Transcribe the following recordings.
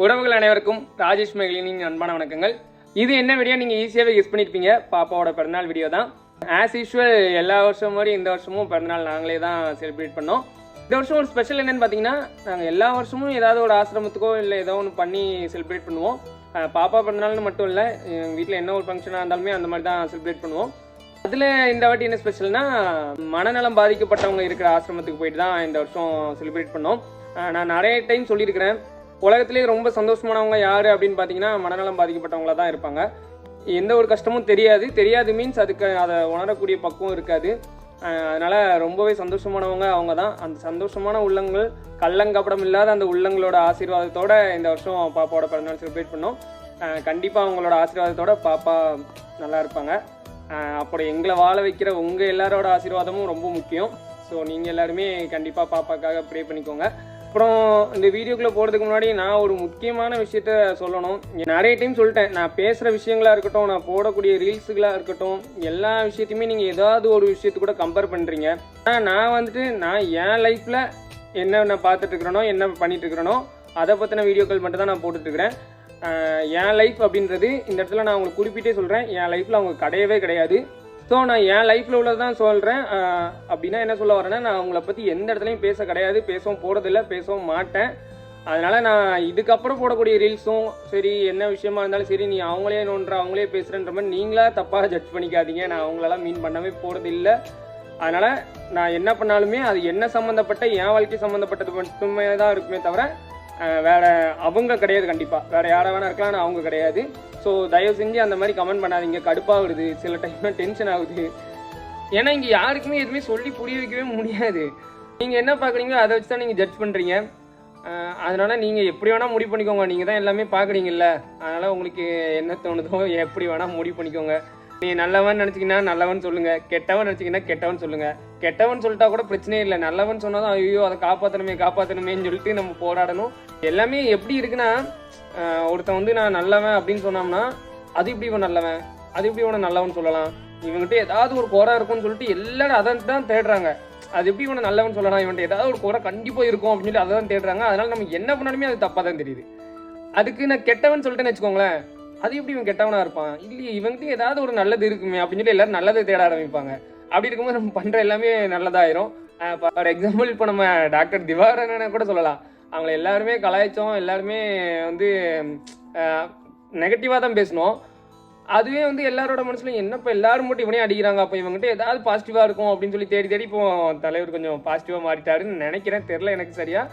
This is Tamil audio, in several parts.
உறவுகள் அனைவருக்கும் ராஜேஷ் மேகலினின் அன்பான வணக்கங்கள். இது என்ன வீடியோ நீங்கள் ஈஸியாகவே கெஸ் பண்ணியிருப்பீங்க. பாப்பாவோட பிறந்தநாள் வீடியோ தான். ஆஸ் யூஷுவல் எல்லா வருஷமும் மாதிரி இந்த வருஷமும் பிறந்தநாள் நாங்களே தான் செலிப்ரேட் பண்ணோம். இந்த வருஷம் ஒரு ஸ்பெஷல் என்னென்னு பார்த்தீங்கன்னா, நாங்கள் எல்லா வருஷமும் ஏதாவது ஒரு ஆசிரமத்துக்கோ இல்லை ஏதோ ஒன்று பண்ணி செலிப்ரேட் பண்ணுவோம். பாப்பா பிறந்தநாள்னு மட்டும் இல்லை, வீட்டில் என்ன ஒரு ஃபங்க்ஷனாக இருந்தாலுமே அந்த மாதிரி தான் செலிப்ரேட் பண்ணுவோம். அதில் இந்த வாட்டி என்ன ஸ்பெஷல்னா, மனநலம் பாதிக்கப்பட்டவங்க இருக்கிற ஆசிரமத்துக்கு போயிட்டு தான் இந்த வருஷம் செலிப்ரேட் பண்ணோம். நான் நிறைய டைம் சொல்லியிருக்கிறேன், உலகத்திலே ரொம்ப சந்தோஷமானவங்க யார் அப்படின்னு பார்த்தீங்கன்னா மனநலம் பாதிக்கப்பட்டவங்கள தான் இருப்பாங்க. எந்த ஒரு கஷ்டமும் தெரியாது மீன்ஸ் அதுக்கு அதை உணரக்கூடிய பக்குவம் இருக்காது. அதனால் ரொம்பவே சந்தோஷமானவங்க அவங்க தான். அந்த சந்தோஷமான உள்ளங்கள், கள்ளங்கப்படம் இல்லாத அந்த உள்ளங்களோட ஆசீர்வாதத்தோடு இந்த வருஷம் பாப்பாவோட பிறந்தநாள் செலிப்ரேட் பண்ணோம். கண்டிப்பாக அவங்களோட ஆசீர்வாதத்தோட பாப்பா நல்லா இருப்பாங்க. அப்படி எங்களை வாழ வைக்கிற உங்கள் எல்லாரோட ஆசீர்வாதமும் ரொம்ப முக்கியம். ஸோ நீங்கள் எல்லாருமே கண்டிப்பாக பாப்பாக்காக ப்ரே பண்ணிக்கோங்க. அப்புறம் இந்த வீடியோக்குள்ளே போகிறதுக்கு முன்னாடி நான் ஒரு முக்கியமான விஷயத்த சொல்லணும். நிறைய டைம் சொல்லிட்டேன், நான் பேசுகிற விஷயங்களாக இருக்கட்டும், நான் போடக்கூடிய ரீல்ஸுகளாக இருக்கட்டும், எல்லா விஷயத்தையுமே நீங்கள் ஏதாவது ஒரு விஷயத்து கூட கம்பேர் பண்ணுறீங்க. ஆனால் நான் என் லைஃப்பில் என்ன நான் பார்த்துட்ருக்கிறேனோ, என்ன பண்ணிகிட்ருக்கிறேனோ அதை பற்றின வீடியோக்கள் மட்டும் தான் நான் போட்டுட்ருக்கிறேன். என் லைஃப் அப்படின்றது இந்த இடத்துல நான் உங்களுக்கு குறிப்பிட்டே சொல்கிறேன், என் லைஃப்பில் அவங்க கிடையவே கிடையாது. ஸோ நான் என் லைஃப்பில் உள்ளது தான் சொல்கிறேன். அப்படின்னா என்ன சொல்ல வரேன்னா, நான் அவங்கள பற்றி எந்த இடத்துலையும் பேச கிடையாது, பேசவும் போகிறதில்ல, பேசவும் மாட்டேன். அதனால் நான் இதுக்கப்புறம் போடக்கூடிய ரீல்ஸும் சரி, என்ன விஷயமா இருந்தாலும் சரி, நீ அவங்களே நோன்ற அவங்களே பேசுகிறேன்ற மாதிரி நீங்களா தப்பாக ஜட்ஜ் பண்ணிக்காதீங்க. நான் அவங்களெல்லாம் மீன் பண்ணவே போகிறதில்லை. அதனால் நான் என்ன பண்ணாலுமே அது என்ன சம்மந்தப்பட்ட என் வாழ்க்கை சம்மந்தப்பட்டது மட்டுமே தான் இருக்குமே தவிர வேறு அவங்க கிடையாது. கண்டிப்பாக வேறு யாரை வேணா இருக்கலாம், ஆனால் அவங்க கிடையாது. ஸோ தயவு செஞ்சு அந்த மாதிரி கமெண்ட் பண்ணாதீங்க. கடுப்பாகுது, சில டைம்லாம் டென்ஷன் ஆகுது. ஏன்னா இங்கே யாருக்குமே எதுவுமே சொல்லி புரிய வைக்கவே முடியாது. நீங்கள் என்ன பார்க்குறீங்களோ அதை வச்சு தான் நீங்கள் ஜட்ஜ் பண்ணுறீங்க. அதனால் நீங்கள் எப்படி வேணால் முடிவு பண்ணிக்கோங்க. நீங்கள் தான் எல்லாமே பார்க்குறீங்கல்ல, அதனால் உங்களுக்கு என்ன தோணுதோ எப்படி வேணால் முடிவு பண்ணிக்கோங்க. நீங்கள் நல்லவன் நினச்சிங்கன்னா நல்லவன் சொல்லுங்கள், கெட்டவன் நினச்சிங்கன்னா கெட்டவன் சொல்லுங்கள். கெட்டவன் சொல்லிட்டா கூட பிரச்சனையே இல்லை, நல்லவன் சொன்னால் தான் ஐயோ அதை காப்பாற்றணுமேன்னு சொல்லிட்டு நம்ம போராடணும். எல்லாமே எப்படி இருக்குன்னா, ஒருத்தன் நான் நல்லவன் அப்படின்னு சொன்னோம்னா அது இப்படி இவன் நல்லவன், அது இப்படி இவனை நல்லவன் சொல்லலாம், இவங்ககிட்ட ஏதாவது ஒரு குறை இருக்கும்னு சொல்லிட்டு எல்லாரும் அதை தான் தேடுறாங்க. அது எப்படி இவனை நல்லவன் சொல்லலாம், இவன்ட்டு ஏதாவது ஒரு குறை கண்டிப்பாக இருக்கும் அப்படின்னு சொல்லி அதை தான் தேடுறாங்க. அதனால நம்ம என்ன பண்ணாலுமே அது தப்பாக தான் தெரியுது. அதுக்கு நான் கெட்டவன் சொல்லிட்டேன்னு வச்சுக்கோங்களேன், அது எப்படி இவன் கெட்டவனாக இருப்பான், இல்லையே இவங்ககிட்ட ஏதாவது ஒரு நல்லது இருக்குமே அப்படின்னு சொல்லி எல்லாரும் நல்லதை தேட ஆரம்பிப்பாங்க. அப்படி இருக்கும்போது நம்ம பண்ணுற எல்லாமே நல்லதாயிரும். ஃபார் எக்ஸாம்பிள் இப்போ நம்ம டாக்டர் திவாகரனை கூட சொல்லலாம். அவங்கள எல்லாருமே கலாய்ச்சோம், எல்லாருமே நெகட்டிவாக தான் பேசணும். அதுவே எல்லாரோட மனசுலையும் என்னப்போ எல்லாரும் மட்டும் இவனே அடிக்கிறாங்க, அப்போ இவங்ககிட்ட ஏதாவது பாசிட்டிவாக இருக்கும் அப்படின்னு சொல்லி தேடி இப்போ தலைவர் கொஞ்சம் பாசிட்டிவாக மாறிட்டாருன்னு நினைக்கிறேன். தெரில எனக்கு சரியா.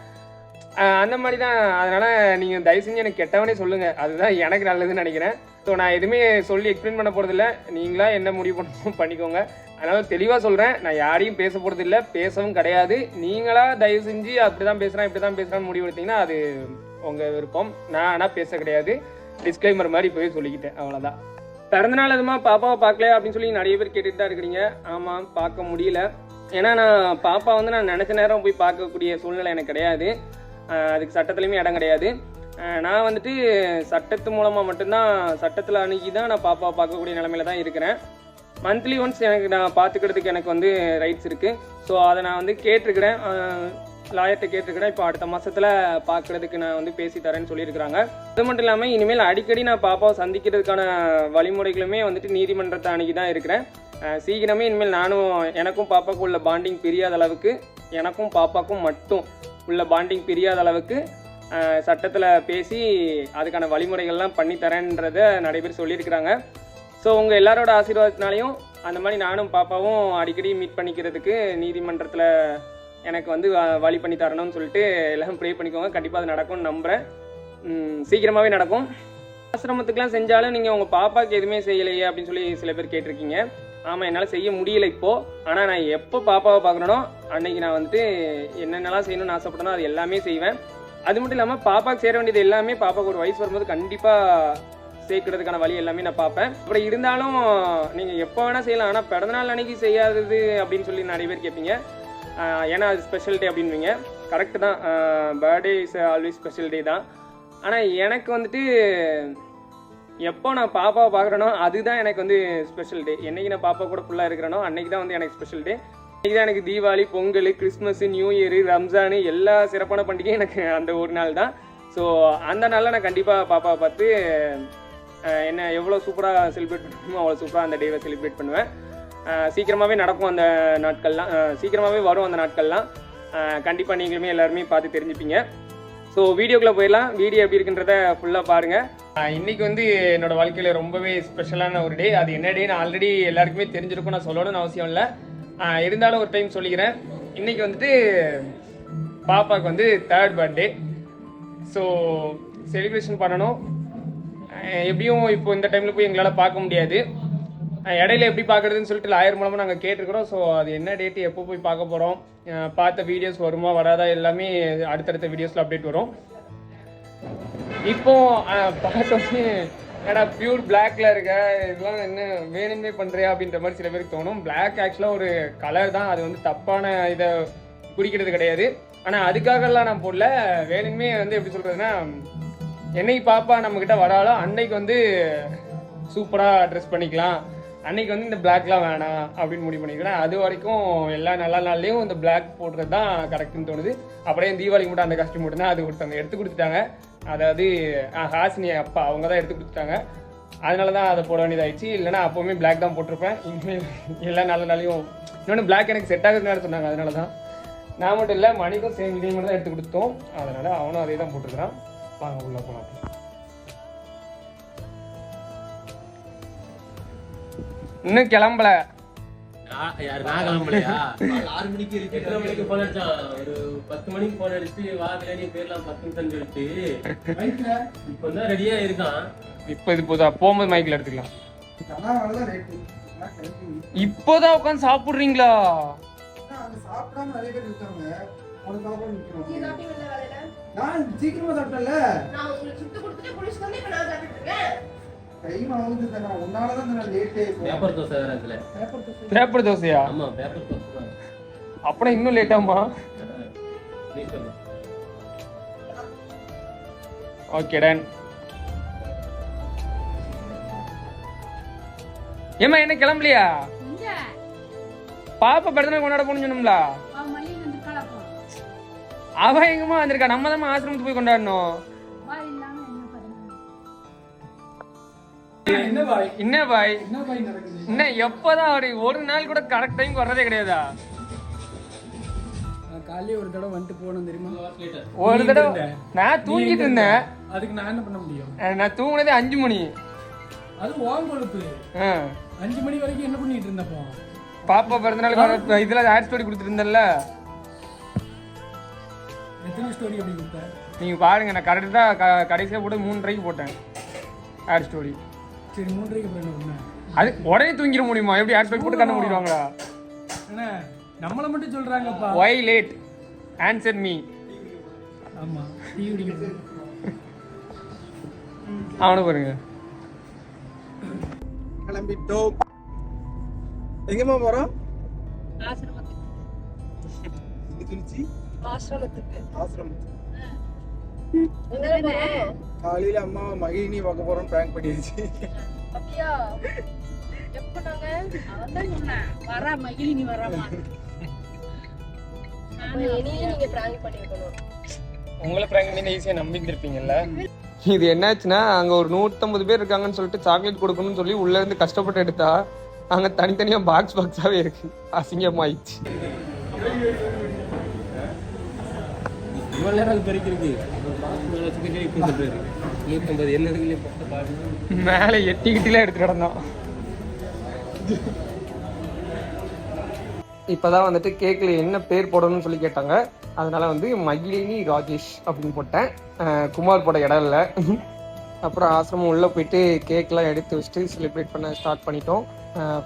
அந்த மாதிரி தான். அதனால் நீங்கள் தயவு செஞ்சு எனக்கு கெட்டவனே சொல்லுங்கள், அதுதான் எனக்கு நல்லதுன்னு நினைக்கிறேன். ஸோ நான் எதுவுமே சொல்லி எக்ஸ்பிளைன் பண்ண போகிறதில்ல, நீங்களா என்ன முடிவு பண்ணணும் பண்ணிக்கோங்க. அதனால் தெளிவாக சொல்கிறேன், நான் யாரையும் பேச போகிறதில்ல, பேசவும் கிடையாது. நீங்களாக தயவு செஞ்சு அப்படி தான் பேசுகிறேன் இப்படி தான் பேசுகிறான்னு முடிவு எடுத்தீங்கன்னா அது உங்கள் விருப்பம். நான் ஆனால் பேச கிடையாது, டிஸ்க்ளைமர் மாதிரி போய் சொல்லிக்கிட்டேன், அவ்வளோதான். பிறந்தநாள் அதுமா பாப்பாவை பார்க்கல அப்படின்னு சொல்லி நிறைய பேர் கேட்டுட்டு தான் இருக்கிறீங்க. ஆமாம், பார்க்க முடியல. ஏன்னா நான் பாப்பா நான் நினச்ச நேரம் போய் பார்க்கக்கூடிய சூழ்நிலை எனக்கு கிடையாது. அதுக்கு சட்டத்துலேயுமே இடம் கிடையாது. நான் சட்டத்து மூலமாக மட்டும்தான், சட்டத்தில் அணுகி தான் நான் பாப்பாவை பார்க்கக்கூடிய நிலமையில தான் இருக்கிறேன். மந்த்லி ஒன்ஸ் எனக்கு நான் பார்த்துக்கிறதுக்கு எனக்கு ரைட்ஸ் இருக்குது. ஸோ அதை நான் கேட்டிருக்கிறேன், லாயர்கிட்ட கேட்டிருக்கிறேன். இப்போ அடுத்த மாதத்தில் பார்க்குறதுக்கு நான் பேசி தரேன்னு சொல்லியிருக்கிறாங்க. அது மட்டும் இல்லாமல் இனிமேல் அடிக்கடி நான் பாப்பாவை சந்திக்கிறதுக்கான வழிமுறைகளுமே நீதிமன்றத்தை அணுகி தான் இருக்கிறேன். சீக்கிரமே இனிமேல் எனக்கும் பாப்பாவுக்கும் உள்ள பாண்டிங் பிரியாத அளவுக்கு, எனக்கும் பாப்பாவுக்கும் மட்டும் உள்ள பாண்டிங் பிரியாத அளவுக்கு சட்டத்தில் பேசி அதுக்கான வழிமுறைகள்லாம் பண்ணித்தரேன்றதை நிறைய பேர் சொல்லியிருக்கிறாங்க. ஸோ உங்கள் எல்லாரோட ஆசீர்வாதத்தினாலையும் அந்த மாதிரி நானும் பாப்பாவும் அடிக்கடி மீட் பண்ணிக்கிறதுக்கு நீதிமன்றத்தில் எனக்கு வழி பண்ணி தரணும்னு சொல்லிட்டு எல்லாம் ப்ரே பண்ணிக்கோங்க. கண்டிப்பாக அது நடக்கும்னு நம்புகிறேன். சீக்கிரமாகவே நடக்கும். ஆசிரமத்துக்குலாம் செஞ்சாலும் நீங்கள் உங்கள் பாப்பாவுக்கு எதுவுமே செய்யலையே அப்படின்னு சொல்லி சில பேர் கேட்டிருக்கீங்க. ஆமாம், என்னால் செய்ய முடியலை இப்போது. ஆனால் நான் எப்போ பாப்பாவை பார்க்குறேனோ அன்றைக்கி நான் என்னென்னலாம் செய்யணும்னு ஆசைப்பட்டனோ அது எல்லாமே செய்வேன். அது மட்டும் இல்லாமல் பாப்பாவுக்கு சேர வேண்டியது எல்லாமே பாப்பாவுக்கு ஒரு வயசு வரும்போது கண்டிப்பாக சேர்க்கறதுக்கான வழி எல்லாமே நான் பார்ப்பேன். அப்படி இருந்தாலும் நீங்கள் எப்போ வேணால் செய்யலாம், ஆனால் பிறந்தநாள் அன்னைக்கு செய்யாதது அப்படின்னு சொல்லி நிறைய பேர் கேட்பீங்க. ஏன்னா அது ஸ்பெஷல் டே அப்படின்வீங்க. கரெக்டு தான், birthday is always special day தான். ஆனால் எனக்கு எப்போ நான் பாப்பாவை பார்க்குறேனோ அதுதான் எனக்கு ஸ்பெஷல் டே. என்றைக்கு நான் பாப்பா கூட ஃபுல்லாக இருக்கிறேனோ அன்றைக்கி தான் எனக்கு ஸ்பெஷல் டே. இன்றைக்கி தான் எனக்கு Deepavali, Pongal, Christmas, new year, Ramzan எல்லா சிறப்பான பண்டிகையும் எனக்கு அந்த ஒரு நாள் தான். ஸோ அந்த நாளில் நான் கண்டிப்பாக பாப்பாவை பார்த்து என்ன எவ்வளோ சூப்பராக செலிப்ரேட் பண்ணணுமோ அவ்வளோ சூப்பராக அந்த டேவை செலிப்ரேட் பண்ணுவேன். சீக்கிரமாகவே நடக்கும் அந்த நாட்கள்லாம், சீக்கிரமாகவே வரும் அந்த நாட்கள்லாம். கண்டிப்பாக நீங்களுமே எல்லாருமே பார்த்து தெரிஞ்சுப்பீங்க. ஸோ வீடியோக்குள்ளே போயிடலாம். வீடியோ எப்படி இருக்குன்றத ஃபுல்லாக பாருங்கள். இன்றைக்கி வந்து என்னோடய வாழ்க்கையில் ரொம்பவே ஸ்பெஷலான ஒரு டே. அது என்ன டேன்னு ஆல்ரெடி எல்லாருக்குமே தெரிஞ்சிருக்கும், நான் சொல்லணும்னு அவசியம் இல்லை. இருந்தாலும் ஒரு டைம் சொல்லிக்கிறேன். இன்றைக்கி வந்துட்டு பாப்பாவுக்கு வந்து 3rd பர்த்டே. ஸோ செலிப்ரேஷன் பண்ணணும். எப்படியும் இப்போ இந்த டைமில் போய் எங்களால் பார்க்க முடியாது. இடையில எப்படி பார்க்குறதுன்னு சொல்லிட்டு லாயர் மூலமாக நாங்கள் கேட்டிருக்கிறோம். ஸோ அது என்ன டேட்டு, எப்போ போய் பார்க்க போகிறோம், பார்த்த வீடியோஸ் வருமா வராதா எல்லாமே அடுத்தடுத்த வீடியோஸில் அப்டேட் வரும். இப்போ பார்த்தோன்னே ஏடா பியூர் பிளாக்ல இருக்க, இதெல்லாம் என்ன வேணுமே பண்ணுறியா அப்படின்ற மாதிரி சில பேருக்கு தோணும். பிளாக் ஆக்சுவலாக ஒரு கலர் தான், அது வந்து தப்பான இதை குறிக்கிறது கிடையாது. ஆனால் அதுக்காகலாம் நான் போடல. வேணுமே வந்து எப்படி சொல்கிறதுனா, என்னைக்கு பாப்பா நம்மக்கிட்ட வராளோ அன்னைக்கு வந்து சூப்பராக ட்ரெஸ் பண்ணிக்கலாம், அன்னைக்கு வந்து இந்த பிளாக்லாம் வேணாம் அப்படின்னு முடிவு பண்ணிக்கிறேன். அது வரைக்கும் எல்லா நல்ல நாள்லேயும் இந்த பிளாக் போடுறது தான் கரெக்டுன்னு தோணுது. அப்படியே தீபாவளிக்கு மட்டும் அந்த காஸ்ட்யூம் மட்டும் தான் அது கொடுத்தாங்க, எடுத்து கொடுத்துட்டாங்க. அதாவது ஹாசினி அப்பா அவங்க தான் எடுத்து கொடுத்துட்டாங்க. அதனால தான் அதை போட வேண்டியதாகிடுச்சு. இல்லைனா அப்போவுமே பிளாக் தான் போட்டிருப்பேன். இனிமேல் எல்லா நல்ல நாளையும் இன்னொன்று பிளாக் எனக்கு செட் ஆகுதுன்னு சொன்னாங்க. அதனால தான் நான் மட்டும் இல்லை, மணிக்கும் சேம் இதே மட்டும் தான் எடுத்து கொடுத்தோம். அதனால் அவனும் அதே தான் போட்டுருக்கிறான். வாங்க உள்ள போகலாம். இன்னும் கிளம்பல. நான் கிளம்பலையா? 6 மணிக்கு இருக்கு. 8 மணிக்கு போன் அடிச்சான். ஒரு 10 மணிக்கு போன் அடிச்சு வா பிரியாணி பேர்லாம் 10 நிமிஷம் சொல்லிட்டு இப்போ தான் ரெடியா இருக்கான். இப்போ இது போதா போகும்போது மைக்கில் எடுத்துக்கலாம். இப்போதான் உட்காந்து சாப்பிடுறீங்களா? சீக்கிரமா சாப்பிட்டல. பேப்பர் தோசையா? அப்புறம் இன்னும் லேட்டாமா? Okay done. ஏமா என்ன கிளம்பலையா? பாப்பா பிறந்தநாள் கொண்டாட போகணும்னு சொன்னோம்ல. அவ எங்கம்மா வந்திருக்கா? நம்ம தான் ஆசிரமத்துக்கு போய் கொண்டாடணும். என்ன பாய் என்ன எப்பதான் ஒரு நாள் கூட கரெக்ட் டைம் வர்றதே கிடையாதா? காலையில ஒரு தடவை வந்துட்டு போகணும் தெரியுமா? ஒரு தடவை நான் தூங்கிட்டு இருந்தேன். அதுக்கு நான் என்ன பண்ண முடியும்? நான் தூங்குனதே 5 மணி. அது வாங்கொழுப்பு. 5 மணி வரைக்கும் என்ன பண்ணிட்டு இருந்தப்போ? பாப்பா பிறந்தநாள் இதுல ஆட் ஸ்டோரி கொடுத்துட்டு இருந்தேன்ல. எத்தனை ஸ்டோரி அப்படி கொடுத்த? நீங்க பாருங்க, நான் கரெக்டா கடைசியா போட்டு 3:30க்கு போட்டேன் ஆட் ஸ்டோரி. சரி 3:30க்கு அப்புறம் என்ன பண்ண? அது உடனே தூங்கிட முடியுமா? எப்படி ஆட் ஸ்டோரி போட்டு கண்ண முடிவாங்களா? என்ன நம்மள மட்டும் சொல்றாங்கப்பா. why late answer me. ஆமா டீ குடிக்கிறது. அவன பாருங்க. கிளம்பிட்டோம். எங்கம்மா போறோம்? ஆசிரமத்துக்கு. காலையில அம்மா மகிழினி பார்க்க போறோம் பிராங்க் பண்ணிடுச்சு. அப்படியா? எப்ப நாங்க அவதான் சொன்னேன் வரா மகிழினி வராமா. நீங்க பிராங்க் பண்ணிருக்கணும். உங்களை பிராங்க் பண்ணி ஈஸியா நம்பிந்திருப்பீங்கல்ல. இது என்னாச்சுன்னா, அங்க ஒரு 150 பேர் இருக்காங்கன்னு சொல்லிட்டு சாக்லேட் கொடுக்கணும்னு சொல்லி உள்ள இருந்து கஷ்டப்பட்டு எடுத்தா அங்க தனித்தனியா பாக்ஸாவே இருக்கு. அசிங்கமாயிடுச்சு. மேல எட்டிக்கிட்டில எடுத்து கிடந்தோம். இப்போதான் வந்துட்டு கேக்கில் என்ன பேர் போடணும்னு சொல்லி கேட்டாங்க. அதனால வந்து மகிழினி ராஜேஷ் அப்படின்னு போட்டேன். குமார் போட இடம் இல்லை. அப்புறம் ஆசிரமம் உள்ளே போயிட்டு கேக்லாம் எடுத்து வச்சுட்டு செலிப்ரேட் பண்ண ஸ்டார்ட் பண்ணிட்டோம்.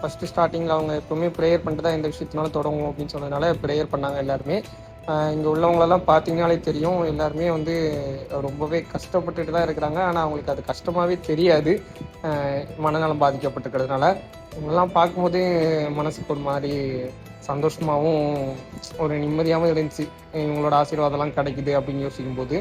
ஃபஸ்ட்டு ஸ்டார்டிங்கில் அவங்க எப்போவுமே ப்ரேயர் பண்ணிட்டு தான் எந்த விஷயத்தினாலும் தொடங்கும் அப்படின்னு சொன்னதுனால ப்ரேயர் பண்ணாங்க எல்லாருமே. இங்கே உள்ளவங்களெல்லாம் பார்த்தீங்கனாலே தெரியும், எல்லாருமே வந்து ரொம்பவே கஷ்டப்பட்டுட்டு தான் இருக்கிறாங்க. ஆனால் அவங்களுக்கு அது கஷ்டமாகவே தெரியாது, மனநலம் பாதிக்கப்பட்டிருக்கிறதுனால. இவங்கெல்லாம் பார்க்கும்போதே மனசுக்கு ஒரு மாதிரி சந்தோஷமாகவும் ஒரு நிம்மதியாகவும் இருந்துச்சு. இவங்களோட ஆசீர்வாதம்லாம் கிடைக்குது அப்படின்னு யோசிக்கும்போது.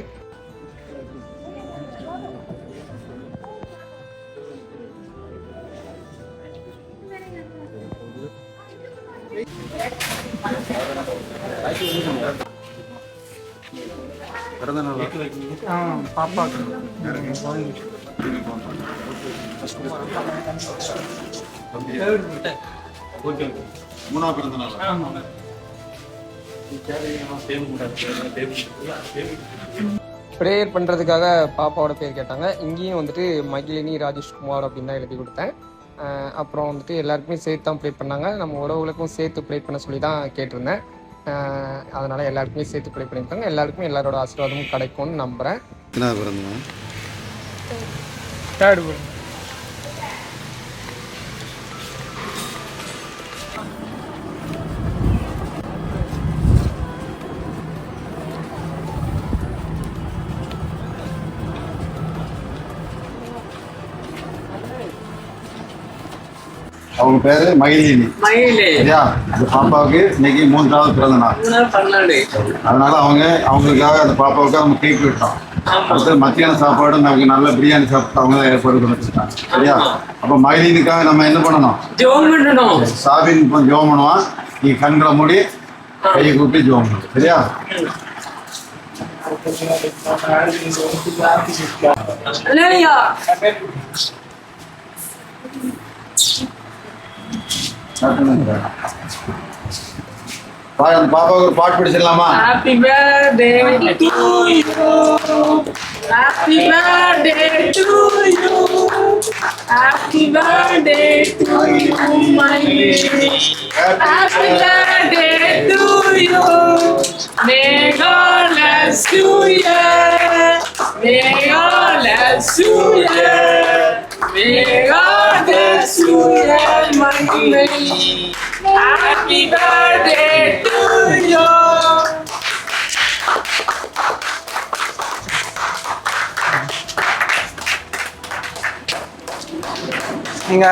பாப்பாக்கு மூணாவது பிறந்த நாள். ப்ரேயர் பண்ணுறதுக்காக பாப்பாவோட பேர் கேட்டாங்க. இங்கேயும் வந்துட்டு மகிழினி ராஜேஷ்குமார் அப்படின்னு தான் எழுதி கொடுத்தேன். அப்புறம் வந்துட்டு எல்லாருக்குமே சேர்த்து தான் ப்ரே பண்ணாங்க. நம்ம உறவுகளுக்கும் சேர்த்து ப்ரே பண்ண சொல்லி தான் கேட்டிருந்தேன். அதனால் எல்லாருக்குமே சேர்த்து ப்ரே பண்ணியிருக்காங்க. எல்லாருக்குமே எல்லாரோட ஆசீர்வாதமும் கிடைக்கும்னு நம்புகிறேன். தேர்ட் பிறந்த அவங்க பேரு மகிழினி. சரியா? அந்த பாப்பாவுக்கு இன்னைக்கு 3வது பிறந்த நாள். அதனால அவங்களுக்காக அந்த பாப்பாவுக்காக நம்ம கேக் விட்டோம். அடுத்து மத்தியான சாப்பாடு நமக்கு நல்ல பிரியாணி சாப்பிட்டு அவங்க தான் ஏற்பாடு பண்ணி வச்சுருக்காங்க. சரியா? அப்ப மகிழினிக்காக நம்ம என்ன பண்ணணும்? சாபின் ஜோம் பண்ணுவான். நீ கண்களை மூடி கையை கூப்பி ஜோம் பண்ணணும். சரியா? பாப்பாவுக்கு ஒரு பாட்டு படிச்சிடலாமா? Happy birthday to you. Happy birthday to you. Happy birthday to you, my baby. Happy birthday to you. May God bless you, yeah. May God bless you, yeah. May God bless you, yeah, my baby. Happy birthday to you. நீங்க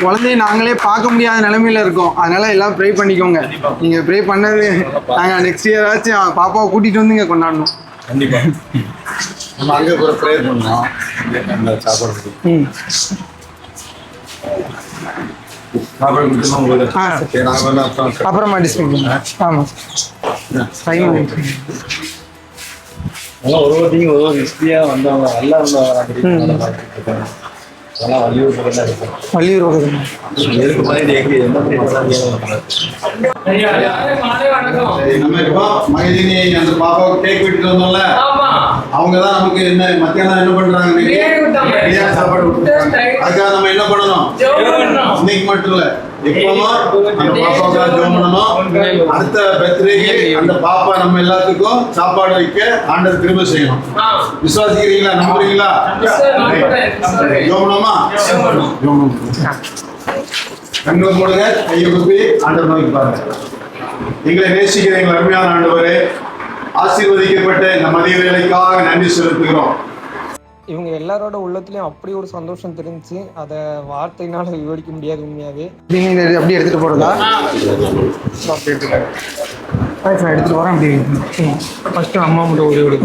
குழந்தைய நாங்களே பார்க்க முடியாத நிலைமையில இருக்கோம். அதனால எல்லாம் ப்ரே பண்ணிக்கோங்க. நீங்க ப்ரே பண்ணது நாங்க நெக்ஸ்ட் இயர் ஆச்சும் பாப்பாவை கூட்டிட்டு வந்து இங்க கொண்டாடணும். கண்டிப்பா நம்ம அங்கே ஒரு ப்ரேயர் பண்ணோம். அந்த சாப்பாடு கொடுத்துருவோம் உங்களுக்கு. அப்புறமா டிஸ்பிளே ஆமா ஒருவரையும் ஒவ்வொரு ஹிஸ்டரியா வந்தவங்க நல்லா இருந்தவங்க அதெல்லாம் வள்ளியூர் மகிழினி அந்த பாப்பாவுக்கு கேக் விட்டுட்டு வந்தோம்ல, அவங்கதான் நமக்கு என்ன மத்தியானம் என்ன பண்றாங்க சாப்பாடு. அதுக்காக நம்ம என்ன பண்ணணும்? இன்னைக்கு மட்டும் இல்ல, எப்பமா அந்த பாப்பாவுக்காக ஜெபம் பண்ணணும். அடுத்த பர்த்டேக்கு அந்த பாப்பா நம்ம எல்லாத்துக்கும் சாப்பாடு வைக்க ஆண்டவர் கிருபை செய்யணும். விசுவாசிக்கிறீங்களா? நம்புறீங்களா? ஜெபம் கண்களை போடுங்க, கையை குப்பி ஆண்டவர் நோக்கி பாருங்க. எங்களை நேசிக்கிற எங்கள் அருமையான ஆண்டவரே, ஆசீர்வதிக்கப்பட்ட இந்த மதிய வேலைக்காக நன்றி செலுத்துகிறோம். இவங்க எல்லாரோட உள்ளத்துலயும் அப்படி ஒரு சந்தோஷம் தெரிஞ்சு அதை வார்த்தையினால விவரிக்க முடியாது. உண்மையாவே அப்படி எடுத்துட்டு போறதா? எடுத்துட்டு போறேன். அப்படி ஃபர்ஸ்ட் அம்மா மட்டும் ஓடி ஓடி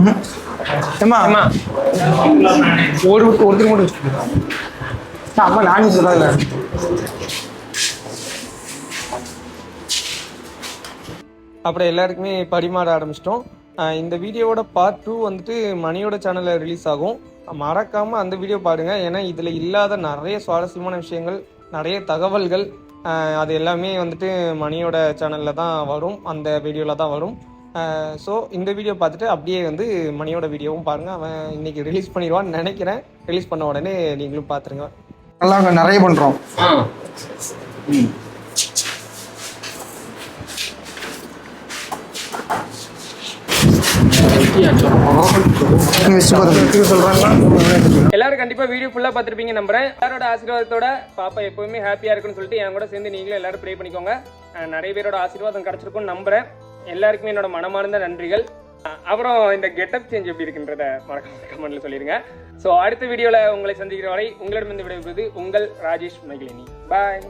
ஓடி விட்டு ஒருத்தர் மட்டும் வச்சுக்கோங்க. அம்மா நான் சொல்லாத. அப்புறம் எல்லாருக்குமே பரிமாற ஆரம்பிச்சிட்டோம். இந்த வீடியோவோட பார்ட் 2 வந்துட்டு மணியோட சேனலில் ரிலீஸ் ஆகும். மறக்காமல் அந்த வீடியோ பாருங்கள். ஏன்னா இதில் இல்லாத நிறைய சுவாரஸ்யமான விஷயங்கள், நிறைய தகவல்கள், அது எல்லாமே வந்துட்டு மணியோட சேனலில் தான் வரும், அந்த வீடியோவில் தான் வரும். ஸோ இந்த வீடியோ பார்த்துட்டு அப்படியே வந்து மணியோட வீடியோவும் பாருங்கள். அவன் இன்னைக்கு ரிலீஸ் பண்ணிடுவான்னு நினைக்கிறேன். ரிலீஸ் பண்ண உடனே நீங்களும் பார்த்துருங்க. நல்லா நிறைய பண்ணுறோம். எல்லாரும் கண்டிப்பா வீடியோ ஃபுல்லா பார்த்துருப்பீங்க நம்புறேன். எல்லாரோட ஆசீர்வாதத்தோட பாப்பா எப்பவுமே ஹாப்பியா இருக்குன்னு சொல்லிட்டு என் கூட சேர்ந்து நீங்களும் எல்லாரும் ப்ரே பண்ணிக்கோங்க. நிறைய பேரோட ஆசீர்வாதம் கிடைச்சிருக்கும்னு நம்புறேன். எல்லாருக்குமே என்னோட மனமார்ந்த நன்றிகள். அப்புறம் இந்த கெட்டப் சேஞ்ச் எப்படி இருக்குன்றத மறக்காம கமெண்ட்ல சொல்லிருங்க. ஸோ அடுத்த வீடியோல உங்களை சந்திக்கிற வரை உங்களிடமிருந்து விடைபெறுவது உங்கள் ராஜேஷ் மகிழினி. பாய்.